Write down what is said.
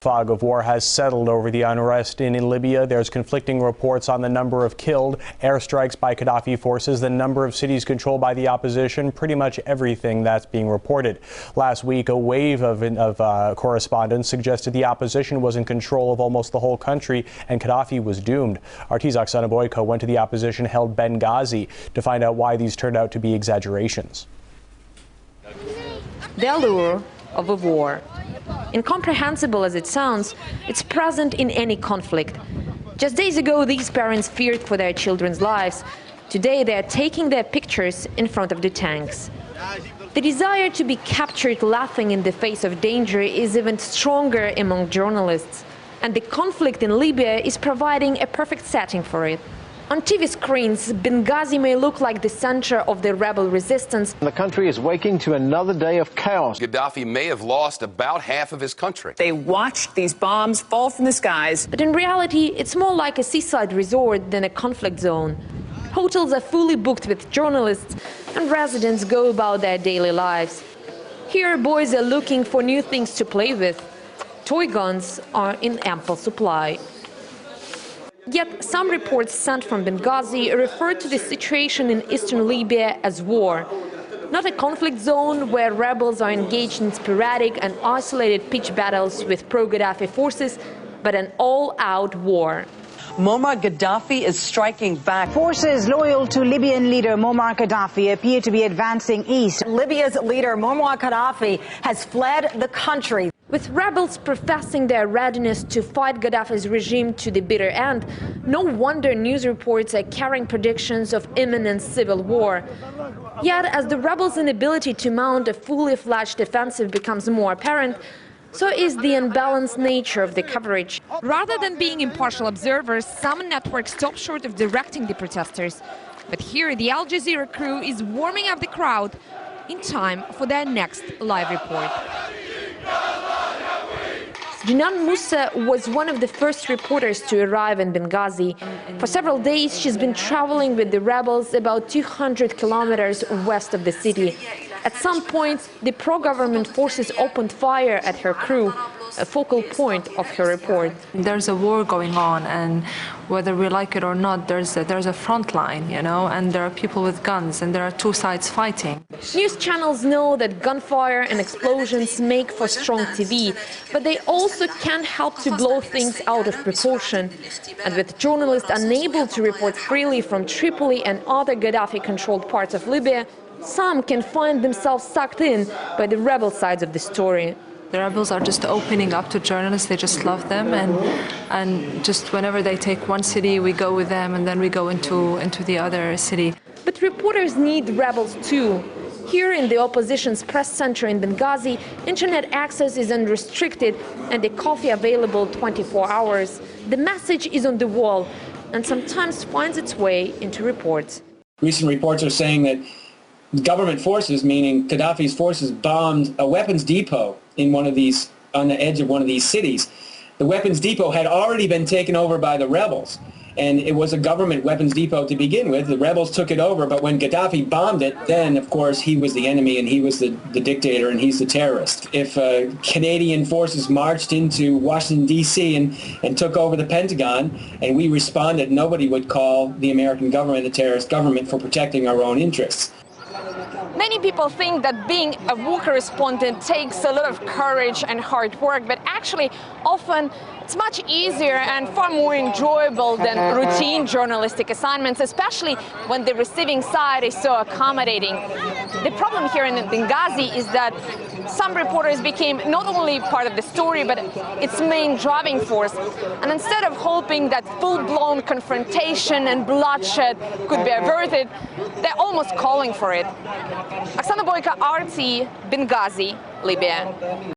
Fog of war has settled over the unrest in Libya. There's conflicting reports on the number of killed, airstrikes by Gaddafi forces, the number of cities controlled by the opposition, pretty much everything that's being reported. Last week, a wave of correspondence suggested the opposition was in control of almost the whole country and Gaddafi was doomed. Our Tizak Sanaboyko went to the opposition-held Benghazi to find out why these turned out to be exaggerations. The allure of a war. Incomprehensible as it sounds, it's present in any conflict. Just days ago, these parents feared for their children's lives. Today, they are taking their pictures in front of the tanks. The desire to be captured laughing in the face of danger is even stronger among journalists. And the conflict in Libya is providing a perfect setting for it. On TV screens, Benghazi may look like the center of the rebel resistance. The country is waking to another day of chaos. Gaddafi may have lost about half of his country. They watched these bombs fall from the skies. But in reality, it's more like a seaside resort than a conflict zone. Hotels are fully booked with journalists, and residents go about their daily lives. Here, boys are looking for new things to play with. Toy guns are in ample supply. Yet some reports sent from Benghazi refer to the situation in eastern Libya as war. Not a conflict zone where rebels are engaged in sporadic and isolated pitched battles with pro-Gaddafi forces, but an all-out war. Muammar Gaddafi is striking back. Forces loyal to Libyan leader Muammar Gaddafi appear to be advancing east. Libya's leader Muammar Gaddafi has fled the country. With rebels professing their readiness to fight Gaddafi's regime to the bitter end, no wonder news reports are carrying predictions of imminent civil war. Yet, as the rebels' inability to mount a fully fledged offensive becomes more apparent, so is the unbalanced nature of the coverage. Rather than being impartial observers, some networks stop short of directing the protesters. But here, the Al Jazeera crew is warming up the crowd in time for their next live report. Jinan Musa was one of the first reporters to arrive in Benghazi. For several days, she's been traveling with the rebels about 200 kilometers west of the city. At some point, the pro-government forces opened fire at her crew, a focal point of her report. There's a war going on, and whether we like it or not, there's a front line, you know, and there are people with guns, and there are two sides fighting. News channels know that gunfire and explosions make for strong TV, but they also can't help to blow things out of proportion. And with journalists unable to report freely from Tripoli and other Gaddafi-controlled parts of Libya, some can find themselves sucked in by the rebel sides of the story. The rebels are just opening up to journalists. They just love them, and just whenever they take one city, we go with them, and then we go into the other city. But reporters need rebels too. Here in the opposition's press center in Benghazi, internet access is unrestricted and the coffee available 24 hours. The message is on the wall and sometimes finds its way into reports. Recent reports are saying that government forces, meaning Gaddafi's forces, bombed a weapons depot in one of these, on the edge of one of these cities. The weapons depot had already been taken over by the rebels, and it was a government weapons depot to begin with. The rebels took it over, but when Gaddafi bombed it, then, of course, he was the enemy, and he was the dictator, and he's the terrorist. If Canadian forces marched into Washington, D.C. and took over the Pentagon, and we responded, nobody would call the American government a terrorist government for protecting our own interests. Many people think that being a war correspondent takes a lot of courage and hard work, but actually often it's much easier and far more enjoyable than routine journalistic assignments, especially when the receiving side is so accommodating. The problem here in Benghazi is that some reporters became not only part of the story, but its main driving force. And instead of hoping that full-blown confrontation and bloodshed could be averted, they're almost calling for it. Oksana Boyka, RT, Benghazi, Libya.